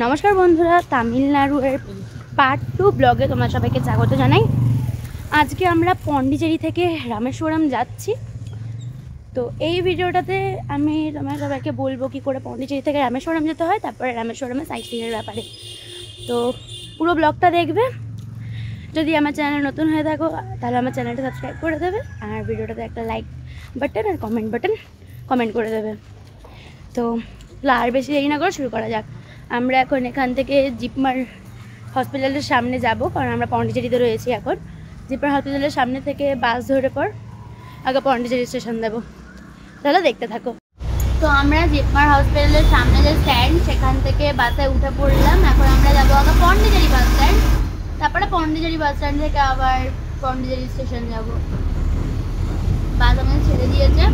নমস্কার বন্ধুরা, তামিলনাড়ুর পার্ট 2 ব্লগে তোমরা সবাইকে স্বাগত জানাই। আজকে আমরা পন্ডিচেরি থেকে রামেশ্বরম যাচ্ছি। তো এই ভিডিওটাতে আমি তোমরা সবাইকে বলবো কী করে পন্ডিচেরি থেকে রামেশ্বরম যেতে হয়, তারপরে রামেশ্বরমে সাইট সিনের ব্যাপারে। তো পুরো ব্লগটা দেখবে। যদি আমার চ্যানেল নতুন হয়ে থাকো তাহলে আমার চ্যানেলটা সাবস্ক্রাইব করে দেবে, আর ভিডিওটাতে একটা লাইক বাটন আর কমেন্ট করে দেবে। তো আর বেশি দেরি না করে শুরু করা যাক। আমরা এখন এখান থেকে জিপমার হসপিটালের সামনে যাব, কারণ আমরা পন্ডিচেরিতে রয়েছি এখন। জিপমার হসপিটালের সামনে থেকে বাস ধরে পর আগে পন্ডিচেরি স্টেশন দেবো। তাহলে দেখতে থাকো। তো আমরা জিপমার হসপিটালের সামনে যে স্ট্যান্ড, সেখান থেকে বাসে উঠে পড়লাম। এখন আমরা যাবো আগে পন্ডিচেরি বাস স্ট্যান্ড, তারপরে পন্ডিচেরি বাস স্ট্যান্ড থেকে আবার পন্ডিচেরি স্টেশন যাব। বাস আমাদের ছেড়ে দিয়েছে।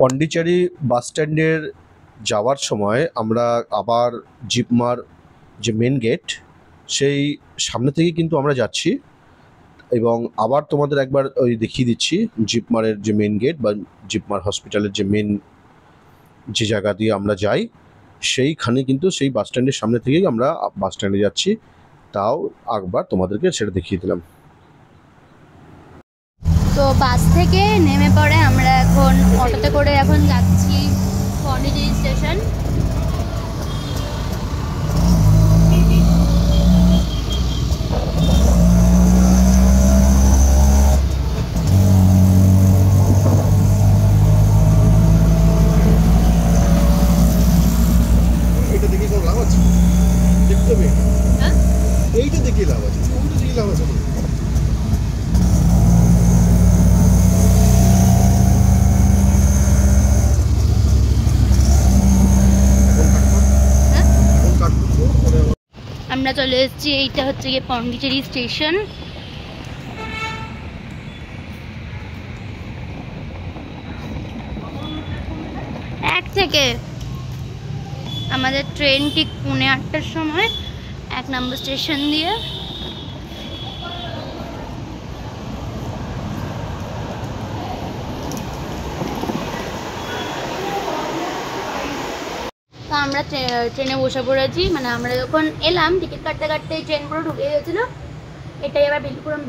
পন্ডিচেরি বাস স্ট্যান্ডের যাওয়ার সময় আমরা আবার জিপমার যে মেন গেট, সেই সামনে থেকে কিন্তু আমরা যাচ্ছি, এবং আবার তোমাদের একবার ওই দেখিয়ে দিচ্ছি জিপমারের যে মেন গেট বা জিপমার হসপিটালের যে মেন যে জায়গা দিয়ে আমরা যাই, সেইখানে কিন্তু সেই বাস স্ট্যান্ডের সামনে থেকেই আমরা বাস স্ট্যান্ডে যাচ্ছি। তাও একবার তোমাদেরকে সেটা দেখিয়ে দিলাম। তো বাস থেকে নেমে পড়ে আমরা এখন অটোতে করে এখন যাচ্ছি পন্ডিচেরি স্টেশন। এইটা দেখে কোনো লাভ আছে? দেখতে হবে। হ্যাঁ, এইটা দেখে লাভ আছে, কোনটা দেখে লাভ আছে? আমরা চলে এসেছি, এইটা হচ্ছে গিয়ে পন্ডিচেরি স্টেশন। এক থেকে আমাদের ট্রেন ঠিক 8:30টার সময় 1 নম্বর স্টেশন দিয়ে। তো আমরা ট্রেনে বসে পড়েছি। মানে আমরা যখন এলাম টিকিট কাটতে কাটতে ট্রেন পুরো ঢুকে গেছিল। এটাই আবার বিলপুরম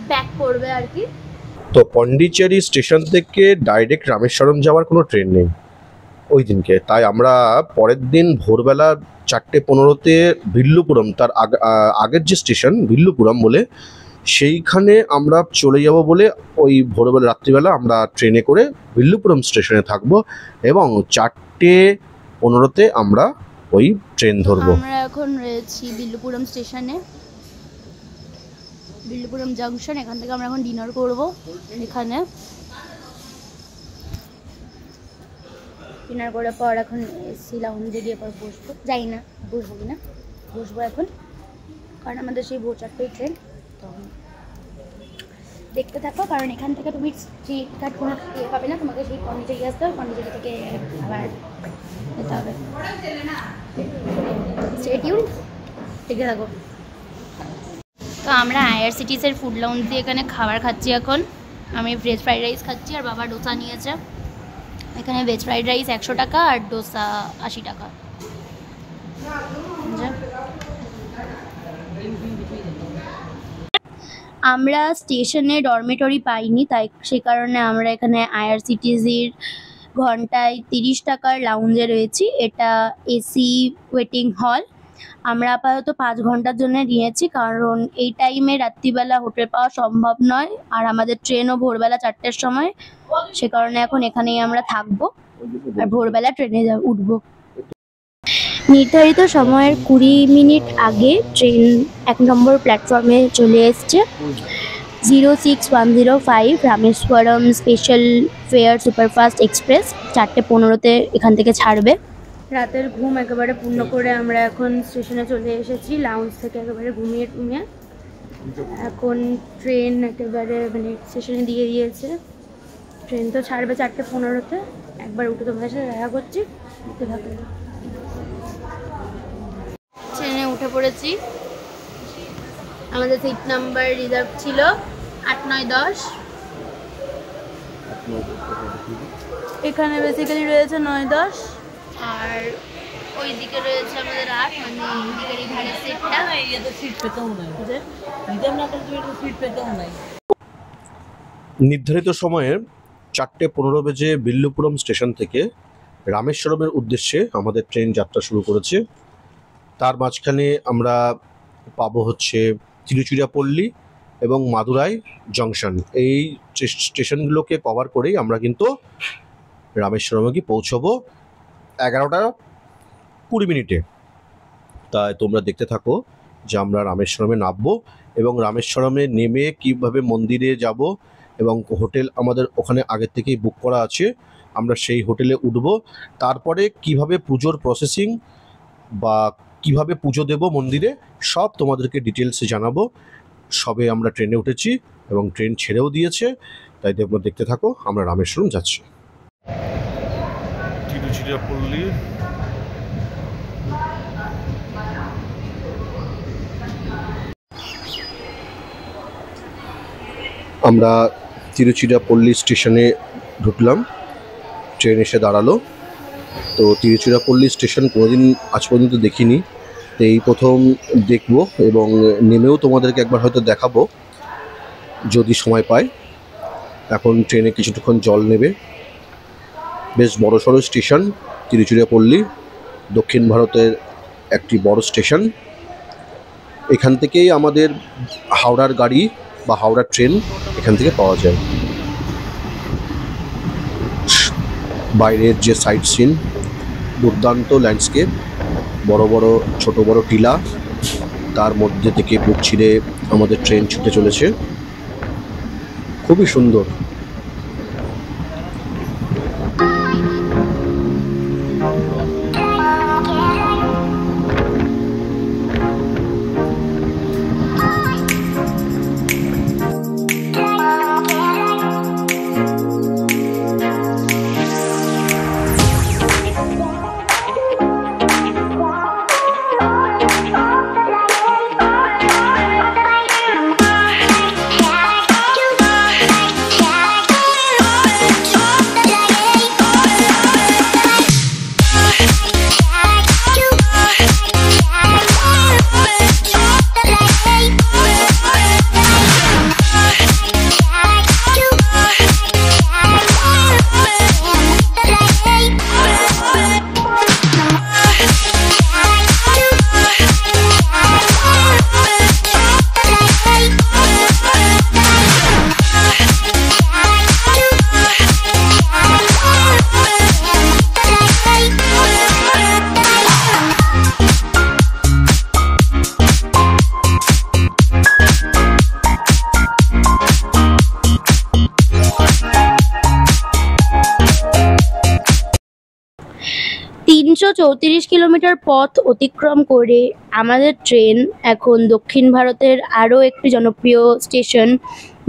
ব্যাক করবে আর কি। তো পন্ডিচেরি স্টেশন থেকে ডাইরেক্ট রামেশ্বরম যাওয়ার কোনো ট্রেন নেই ওই দিনকে, তাই আমরা পরের দিন ভোরবেলা 4:15-তে বিল্লুপুরম, তার আগের যে স্টেশন বিল্লুপুরম বলে, সেইখানে আমরা চলে যাব বলে ওই ভোরবেলা রাত্রিবেলা আমরা ট্রেনে করে বিল্লুপুরম স্টেশনে থাকবো, এবং 4:15-তে আমরা ওই ট্রেন ধরবো। আমরা এখন রয়েছি বিল্লুপুরম স্টেশনে, বিল্লুপুরম জাংশন। এখান থেকে আমরা এখন ডিনার করব। এখানে ডিনার করার পর এখন এসি লাউঞ্জে গিয়ে পর বসবো। যাই না, বসবো না, বসবো এখন, কারণ আমাদের সেই ভোর 4টায় ট্রেন। তো দেখতে থাকো, কারণ এখান থেকে তুমি স্ট্রিট কাট কোনো পাবে না, তোমাকে সেই পন্ডিচেরি আসতে হবে, পন্ডিচেরি থেকে আবার যেতে হবে। স্টে টিউন, দেখতে থাকো। তো আমরা আইআরসিটিসের ফুড লাউঞ্জ দিয়ে এখানে খাবার খাচ্ছি এখন। আমি ভেজ ফ্রাইড রাইস খাচ্ছি, আর বাবা ডোসা নিয়েছে। এখানে ভেজ ফ্রাইড রাইস 100 টাকা আর ডোসা 80 টাকা। আমরা স্টেশনে ডরমেটরি পাইনি, তাই সে কারণে আমরা এখানে আইআরসিটিসির ঘন্টায় 30 টাকার লাউঞ্জে রয়েছি। এটা এসি ওয়েটিং হল। আমরা আপাতত 5 ঘন্টার জন্য নিয়েছি, কারণ এই টাইমে রাত্রিবেলা হোটেল পাওয়া সম্ভব নয়, আর আমাদের ট্রেনও ভোরবেলা 4টের সময়। সে কারণে এখন এখানেই আমরা থাকবো, আর ভোরবেলা ট্রেনে উঠবো। নির্ধারিত সময়ের 20 মিনিট আগে ট্রেন 1 নম্বর প্ল্যাটফর্মে চলে এসছে। 06105 Rameswaram special fare superfast express 4:15-তে এখান থেকে ছাড়বে। রাতের ঘুম একেবারে পূর্ণ করে আমরা এখন স্টেশনে চলে এসেছি, লাউঞ্জ থেকে একেবারে ঘুমিয়ে এখন ট্রেন একেবারে মানে স্টেশনে দিয়ে দিয়েছে। ট্রেন তো ছাড়বে 4:15-তে। একবার উঠে তোমাদের সাথে দেখা করছি। ট্রেনে উঠে পড়েছি। আমাদের সিট নাম্বার রিজার্ভ ছিল 8, 9, 10। এখানে বেসিক্যালি রয়েছে 9, 10 আর ওই দিকে রয়েছে আমাদের 8, মানে এইদিকের এই ধারের সিটটা। সিট পেতেও নাই, রিজার্ভ না করলে তুমি সিট পেতেও নাই। নির্ধারিত সময়ে 4:15 বেজে বিল্লুপুরম স্টেশন থেকে রামেশ্বরমের উদ্দেশ্যে আমাদের ট্রেন যাত্রা শুরু করেছে। তার মাঝখানে আমরা পাবো হচ্ছে তিরুচিরাপল্লী এবং মাদুরাই জংশন। এই স্টেশনগুলোকে কভার করেই আমরা কিন্তু রামেশ্বরমে গিয়ে পৌঁছবো 11:20। তাই তোমরা দেখতে থাকো যে আমরা রামেশ্বরমে নামবো এবং রামেশ্বরমে নেমে কিভাবে মন্দিরে যাব এবং হোটেল আমাদের ওখানে আগের থেকেই বুক করা আছে, আমরা সেই হোটেলে উঠব। তারপরে কিভাবে পুজোর প্রসেসিং বা কিভাবে পুজো দেব মন্দিরে সব তোমাদেরকে ডিটেলসে জানাবো। সবে আমরা ট্রেনে উঠেছি এবং ট্রেন ছেড়েও দিয়েছে, তাই দেখতে থাকো আমরা রামেশ্বরম যাচ্ছি। তিরুচিরাপল্লী আমরা তিরুচিরাপল্লী স্টেশনে ঢুকলাম, ট্রেন এসে দাঁড়ালো। তো তিরুচিরাপল্লী স্টেশন কোনোদিন আজ পর্যন্ত দেখিনি, তো এই প্রথম দেখব এবং নেমেও তোমাদেরকে একবার হয়তো দেখাবো যদি সময় পাই। এখন ট্রেনে কিছুক্ষণ জল নেবে। বেশ বড়সড় স্টেশন তিরুচিরাপল্লী, দক্ষিণ ভারতের একটি বড় স্টেশন। এখান থেকেই আমাদের হাওড়ার গাড়ি বা হাওড়ার ট্রেন এখান থেকে পাওয়া যায়। বাইরের যে সাইট সিন, দুর্দান্ত ল্যান্ডস্কেপ, বড় বড় ছোট বড় টিলা, তার মধ্যে থেকে বুক ছিঁড়ে আমাদের ট্রেন ছুটে চলেছে, খুবই সুন্দর। কিলোমিটার পথ অতিক্রম করে আমাদের ট্রেন এখন দক্ষিণ ভারতের আরও একটি জনপ্রিয় স্টেশন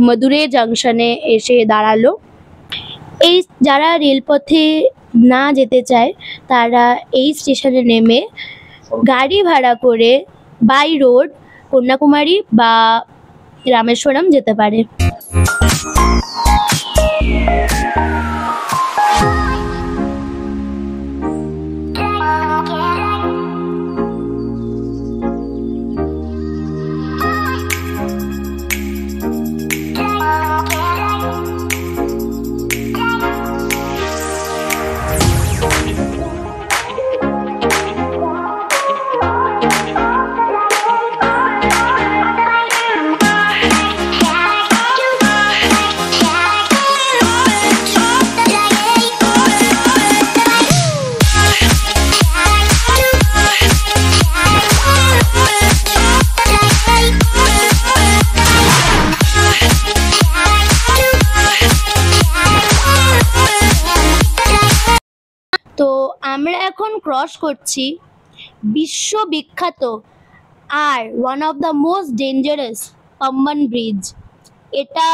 মাদুরাই জংশনে এসে দাঁড়ালো। এই যারা রেলপথে না যেতে চায় তারা এই স্টেশনে নেমে গাড়ি ভাড়া করে বাই রোড কন্যাকুমারী বা রামেশ্বরম যেতে পারে। তো আমরা এখন ক্রস করছি বিশ্ববিখ্যাত আর one of the most dangerous Pamban bridge. এটা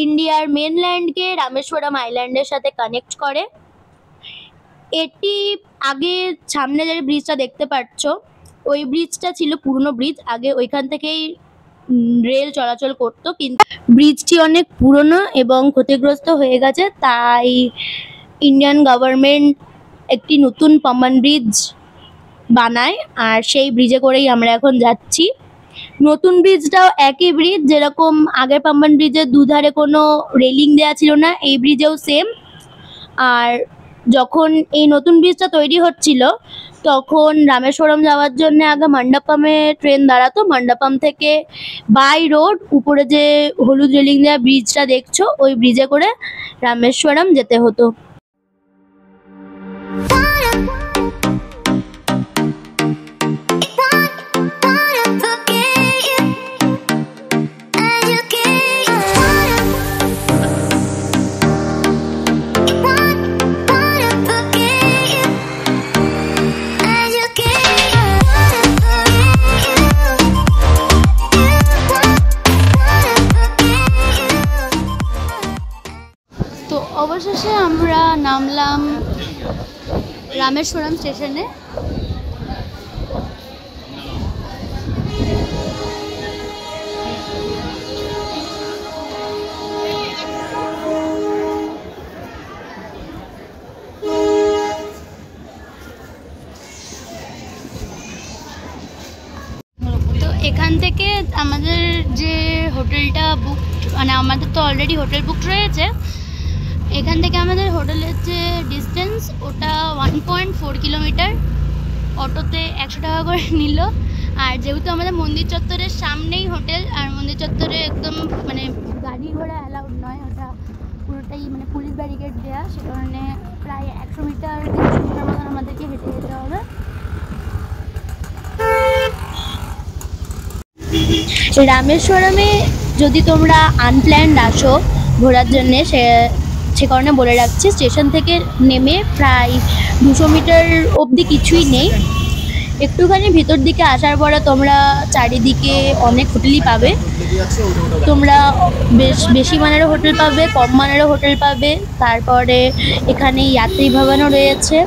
ইন্ডিয়ার মেনল্যান্ডকে রামেশ্বরম আইল্যান্ডের সাথে কানেক্ট করে। এটি আগে সামনে যে ব্রিজটা দেখতে পাচ্ছ, ওই ব্রিজটা ছিল পুরনো ব্রিজ। আগে ওইখান থেকেই রেল চলাচল করতো, কিন্তু ব্রিজটি অনেক পুরনো এবং ক্ষতিগ্রস্ত হয়ে গেছে, তাই ইন্ডিয়ান গভর্নমেন্ট একটি নতুন পাম্বান ব্রিজ বানায়, আর সেই ব্রিজে করেই আমরা এখন যাচ্ছি। নতুন ব্রিজটাও একই ব্রিজ, যেরকম আগের পাম্বান ব্রিজের দুধারে কোনো রেলিং দেওয়া ছিল না, এই ব্রিজেও সেম। আর যখন এই নতুন ব্রিজটা তৈরি হচ্ছিল, তখন রামেশ্বরম যাওয়ার জন্য আগে মণ্ডপমে ট্রেন দাঁড়াতো। মণ্ডপম থেকে বাই রোড উপরে যে হলুদ রেলিং দেওয়া ব্রিজটা দেখছো, ওই ব্রিজে করে রামেশ্বরম যেতে হতো। তো অবশেষে আমরা নামলাম রামেশ্বরম স্টেশনে। তো এখান থেকে আমাদের যে হোটেলটা বুক, মানে আমাদের তো অলরেডি হোটেল বুক রয়েছে, এখান থেকে আমাদের হোটেলের যে ডিস্টেন্স ওটা 1.4 কিলোমিটার। অটোতে 100 টাকা করে নিল। আর যেহেতু আমাদের মন্দির চত্বরের সামনেই হোটেল, আর মন্দির চত্বরে একদম মানে গাড়ি ঘোড়া অ্যালাউড নয়, ওটা পুরোটাই মানে পুলিশ ব্যারিকেড দেওয়া, সে কারণে প্রায় 100 মিটার 150 মিটার মতন আমাদেরকে হেঁটে যেতে হবে। রামেশ্বরমে যদি তোমরা আনপ্ল্যান্ড আসো ঘোরার জন্যে, সে কারণে বলে রাখছি, স্টেশন থেকে নেমে প্রায় 200 মিটার অবধি কিছুই নেই। একটুখানি ভিতর দিকে আসার পরে তোমরা চারিদিকে অনেক হোটেলই পাবে। তোমরা বেশি মানেরও হোটেল পাবে, কম মানেরও হোটেল পাবে। তারপরে এখানে যাত্রী ভবনও রয়েছে,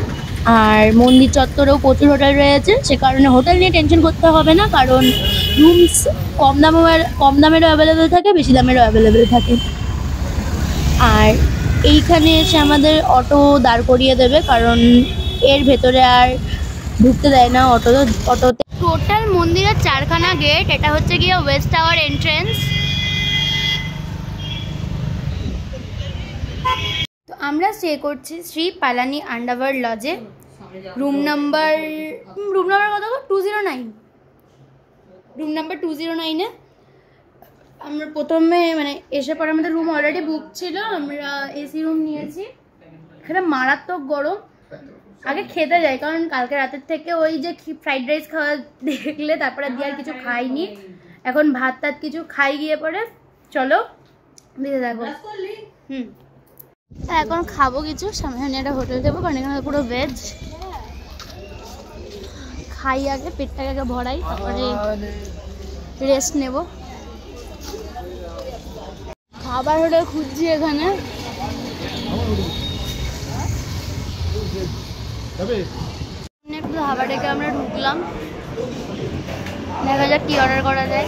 আর মন্দির চত্বরেও প্রচুর হোটেল রয়েছে। সে কারণে হোটেল নিয়ে টেনশন করতে হবে না, কারণ রুমস কম দামেরও অ্যাভেলেবেল থাকে, বেশি দামেরও অ্যাভেলেবেল থাকে। আর এইখানে এসে আমাদের অটো দাঁড় করিয়ে দেবে, কারণ এর ভেতরে আর ঢুকতে দেয় না অটোতে। টোটাল মন্দিরের 4খানা গেট। এটা হচ্ছে গিয়ে ওয়েস্ট টাওয়ার এন্ট্রেন্স। তো আমরা স্টে করছি শ্রী পালানি আন্ডারওয়ার্ল্ড লজে। রুম নাম্বার কত? 209। রুম নাম্বার 209-এ আমরা প্রথমে মানে এসে পরে আমাদের রুম অলরেডি বুক ছিল, আমরা এসি রুম নিয়েছি। এখানে মারাত্মক গরম। আগে খেতে যাই, কারণ কালকে রাতের থেকে ওই যে ফ্রাইড রাইস খাওয়া দেখলে তারপরে দিয়ে আর কিছু খাইনি। এখন ভাত টাত কিছু খাই গিয়ে পরে। চলো দিতে থাকো। এখন খাবো কিছু, সামনে একটা হোটেল দেবো, কারণ এখানে পুরো ভেজ। খাই আগে, পেটটাকে আগে ভরাই, তারপরে রেস্ট নেব। খাবার হোটেল খুঁজছি এখানে। একটু খাবার ডেকে আমরা ঢুকলাম, দেখা যাক কি অর্ডার করা যায়।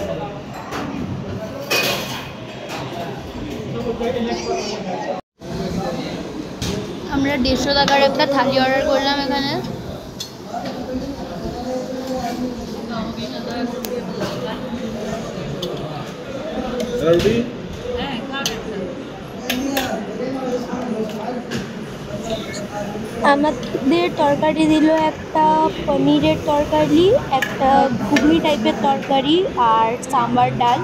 আমরা 150 টাকার একটা থালি অর্ডার করলাম এখানে। আমাদের তরকারি দিল একটা পনিরের তরকারি, একটা ঘুগনি টাইপের তরকারি, আর সাম্বার ডাল।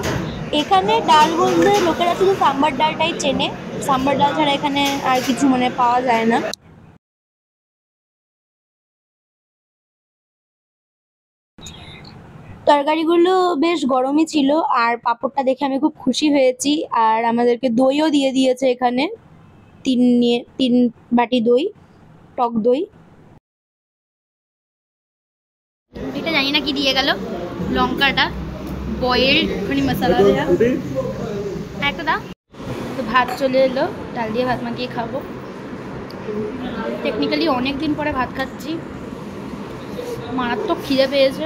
এখানে ডাল বলতে লোকেরা শুধু সাম্বার ডালটাই চেনে, সাম্বার ডাল ছাড়া এখানে আর কিছু মানে পাওয়া যায় না। তরকারিগুলো বেশ গরমই ছিল, আর পাঁপড়টা দেখে আমি খুব খুশি হয়েছি। আর আমাদেরকে দইও দিয়ে দিয়েছে এখানে, 3 বাটি দই, টক দই। এটা জানি না কি দিয়ে গেল, লঙ্কাটা বয়েলড ওখানে মশলা দেওয়া একটা দা। তো ভাত চলে এলো, ডাল দিয়ে ভাত মাখিয়ে খাবো। টেকনিক্যালি অনেক দিন পরে ভাত খাচ্ছি, মারাত্মক খিদে পেয়েছে।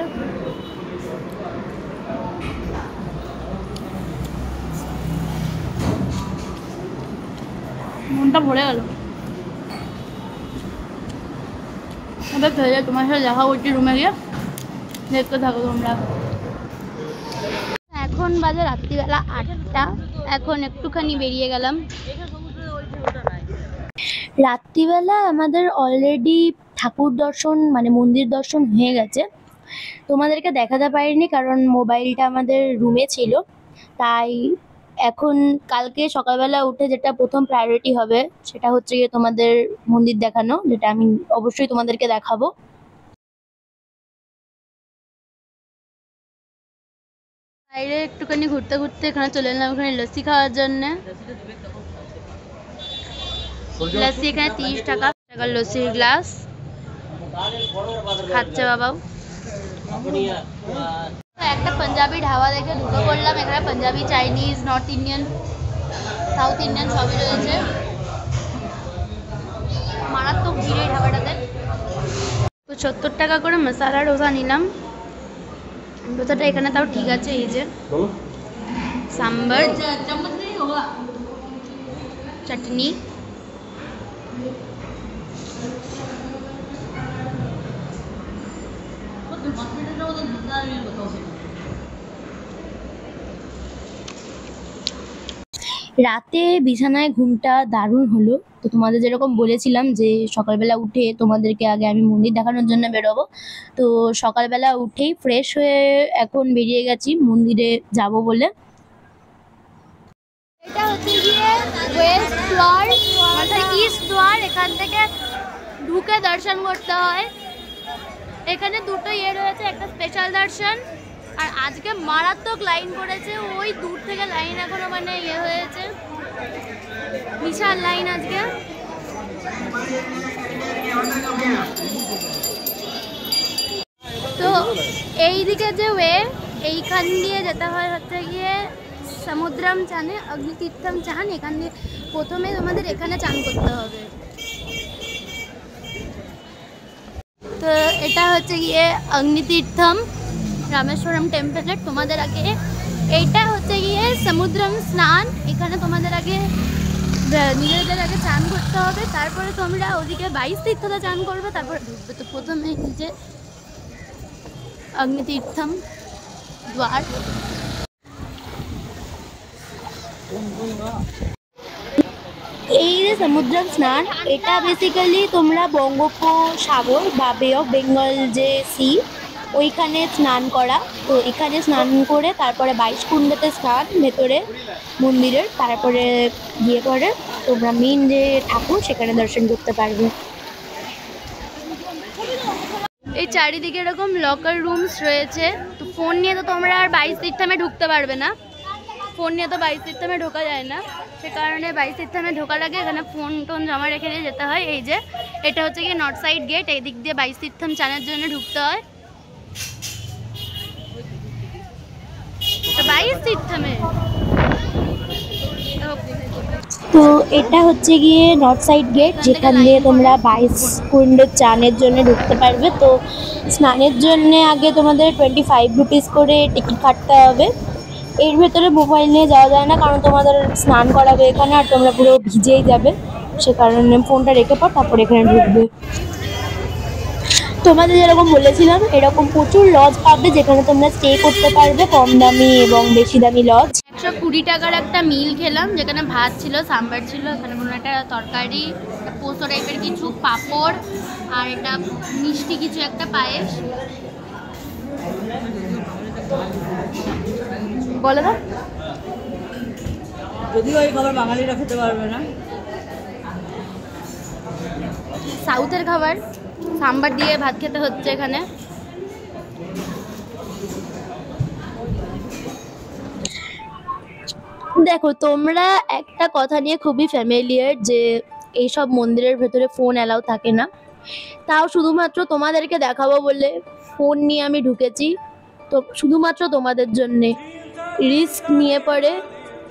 মনটা ভরে গেল। এবার ফেলে তোমার সাথে দেখা করছি রুমে গিয়ে, দেখতে থাকো তোমরা। এখন বাজে রাত্রিবেলা 8টা, এখন একটুখানি বেরিয়ে গেলাম। রাত্রিবেলা আমাদের অলরেডি ঠাকুর দর্শন মানে মন্দির দর্শন হয়ে গেছে। তোমাদেরকে দেখাতে পারিনি কারণ মোবাইলটা আমাদের রুমে ছিল। তাই এখন কালকে সকালবেলা উঠে যেটা প্রথম প্রায়োরিটি হবে সেটা হচ্ছে গিয়ে তোমাদের মন্দির দেখানো, যেটা আমি অবশ্যই তোমাদেরকে দেখাবো। বাইরে একটুখানি ঘুরতে ঘুরতে এখানে চলে এলাম ওখানে লস্যি খাওয়ার জন্য। লস্যি এখানে 30 টাকা লস্যির গ্লাস খাচ্ছে বাবাও। একটা পাঞ্জাবি ঢাবা দেখে ঢুকে পড়লাম। এখানে Punjabi, Chinese, North Indian, South Indian সবই রয়েছে। মারাত্মক ভিড় এই ঢাবাটাতে। তো 70 টাকা করে মশালা ডোসা নিলাম। ডোসাটা এখানে তাও ঠিক আছে। এই যে সাম্বার, চাটনি, রাতে বিছানায় ঘুমটা দারুণ হলো। তো তোমাদের যেরকম বলেছিলাম যে সকালবেলা উঠে তোমাদেরকে আগে আমি মন্দির দেখানোর জন্য বেরোবো, তো সকালবেলা উঠেই ফ্রেশ হয়ে এখন বেরিয়ে গেছি মন্দিরে যাব বলে। এটা হচ্ছে গিয়ে ওয়েস্ট ফ্লোর অর্থাৎ ইস্ট দ্বার। এখান থেকে ঢুকে দর্শন করতে হয়। এখানে দুটো ইয়ে রয়েছে, একটা স্পেশাল দর্শন আর আজকে মারাত্মক লাইন পড়েছে। ওই দূর থেকে লাইন এখনো মানে ইয়ে হয়েছে, বিশাল লাইন আজকে। তো এই দিকে যে ওয়ে, এইখান দিয়ে যেতে হয় হচ্ছে গিয়ে সমুদ্রম চানে, অগ্নিতীর্থম চান। এখান দিয়ে প্রথমে তোমাদের এখানে চান করতে হবে। তো এটা হচ্ছে গিয়ে অগ্নিতীর্থম রামেশ্বরম টেম্পলের। তোমাদের আগে এইটা হচ্ছে গিয়ে সমুদ্রম স্নান। এখানে তোমাদের আগে নিজেদের আগে চান করতে হবে, তারপরে তোমরা ওদিকে 22 তীর্থতে চান করবে, তারপরে ঢুকবে। তো প্রথমে যে অগ্নিতীর্থম দ্বার। এই যে সমুদ্রম স্নান, এটা বেসিক্যালি তোমরা বঙ্গোপসাগর বা বে অফ বেঙ্গল যে সি, ওইখানে স্নান করা। তো এখানে স্নান করে তারপরে 22 কুণ্ডতে স্নান ভেতরে মন্দিরের, তারপরে গিয়ে পরে তোমরা মেন যে ঠাকুর সেখানে দর্শন করতে পারবে। এই চারিদিকে এরকম লকার রুমস রয়েছে। তো ফোন নিয়ে তো তোমরা আর 22 তীর্থমে ঢুকতে পারবে না, ফোন নিয়ে তো 22 তীর্থমে ঢোকা যায় না। সে কারণে 22 তীর্থমে ঢোকার আগে এখানে ফোন টোন জমা রেখে দিয়ে যেতে হয়। এই যে এটা হচ্ছে গিয়ে নর্থ সাইড গেট, এই দিক দিয়ে 22 তীর্থম চানের জন্য ঢুকতে হয়। 22 তীর্থমে। তো এটা হচ্ছে গিয়ে নর্থ সাইড গেট, যেখান দিয়ে তোমরা 22 কুণ্ডের চানের জন্য ঢুকতে পারবে। তো স্নানের জন্য আগে তোমাদের 25 রুপিস করে টিকিট কাটতে হবে। এর ভেতরে মোবাইল নিয়ে যাওয়া যায় না, কারণ তোমাদের স্নান করাবে এখানে আর তোমরা পুরো ভিজেই যাবে। সে কারণে ফোনটা রেখে পর তারপর এখানে ঢুকবে। তোমাদের যেরকম বলেছিলাম এরকম প্রচুর লজ পাবে যেখানে তোমরা স্টে করতে পারবে, কম দামি এবং বেশি দামি লজ। 120 টাকার একটা মিল খেলাম, যেখানে ভাত ছিল, সাম্বার ছিল, এখানে কোনো একটা তরকারি, পোস্ত টাইপের কিছু, পাঁপড় আর একটা মিষ্টি কিছু একটা পায়েস। বলে দাও। যদিও এই খাবার বাঙালিরা খেতে পারবে না, সাউথের খাবার, সাম্বার দিয়ে ভাত খেতে হচ্ছে এখানে। দেখো তোমরা একটা কথা নিয়ে খুবই ফ্যামিলিয়ার যে এইসব মন্দিরের ভেতরে ফোন অ্যালাউ থাকে না, তাও শুধুমাত্র তোমাদেরকে দেখাবো বলে ফোন নিয়ে আমি ঢুকেছি। তো শুধুমাত্র তোমাদের জন্যে রিস্ক নিয়ে পড়ে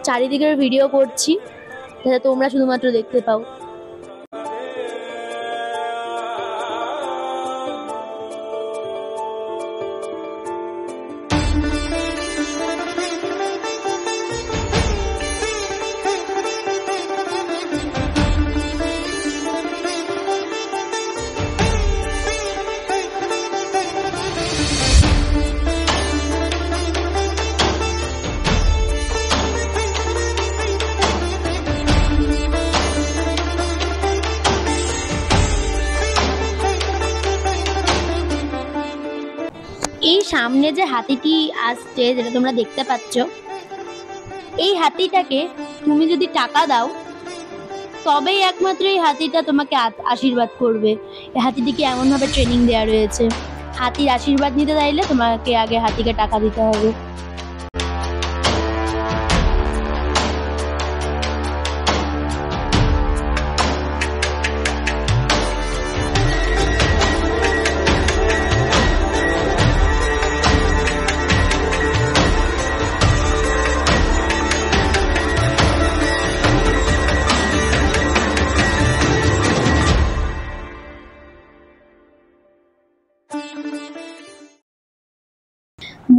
চারিদিকের ভিডিও করছি, যাতে তোমরা শুধুমাত্র দেখতে পাও। এই সামনে যে হাতিটি আসছে, যেটা তোমরা দেখতে পাচ্ছ, এই হাতিটাকে তুমি যদি টাকা দাও তবেই একমাত্র এই হাতিটা তোমাকে আশীর্বাদ করবে। এই হাতিটিকে এমনভাবে ট্রেনিং দেওয়া রয়েছে, হাতির আশীর্বাদ নিতে চাইলে তোমাকে আগে হাতিকে টাকা দিতে হবে।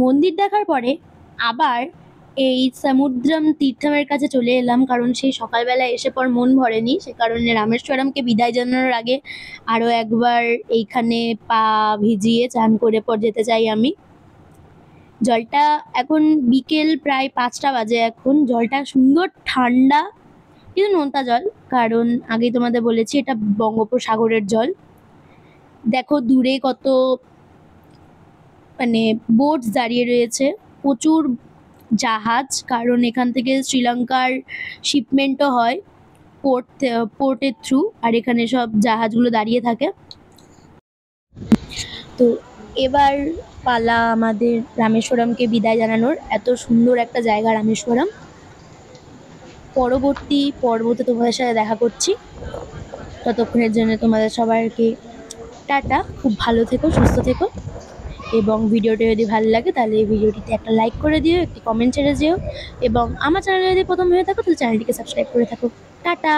মন্দির দেখার পরে আবার এই সমুদ্রম তীর্থমের কাছে চলে এলাম, কারণ সেই সকালবেলা এসে পর মন ভরেনি, সে কারণে রামেশ্বরমকে বিদায় জানানোর আগে আরও একবার এইখানে পা ভিজিয়ে চান করে পর যেতে চাই আমি। জলটা এখন বিকেল প্রায় 5টা বাজে, এখন জলটা সুন্দর ঠান্ডা, কিন্তু নোনতা জল, কারণ আগেই তোমাদের বলেছি এটা বঙ্গোপসাগরের জল। দেখো দূরে কত মানে বোট দাঁড়িয়ে রয়েছে, প্রচুর জাহাজ, কারণ এখান থেকে শ্রীলঙ্কার শিপমেন্টও হয় পোর্টের থ্রু, আর এখানে সব জাহাজগুলো দাঁড়িয়ে থাকে। তো এবার পালা আমাদের রামেশ্বরমকে বিদায় জানানোর। এত সুন্দর একটা জায়গা রামেশ্বরম। পরবর্তী পর্বতে তোমাদের সাথে দেখা করছি, ততক্ষণের জন্য তোমাদের সবাইকে টাটা। খুব ভালো থেকো, সুস্থ থেকো, এবং ভিডিওটা যদি ভালো লাগে তাহলে এই ভিডিওটিতে একটা লাইক করে দিও, একটি কমেন্ট ছেড়ে দিও, এবং আমার চ্যানেলে যদি প্রথম হয়ে থাকো তাহলে চ্যানেলটিকে সাবস্ক্রাইব করে থাকো। টাটা।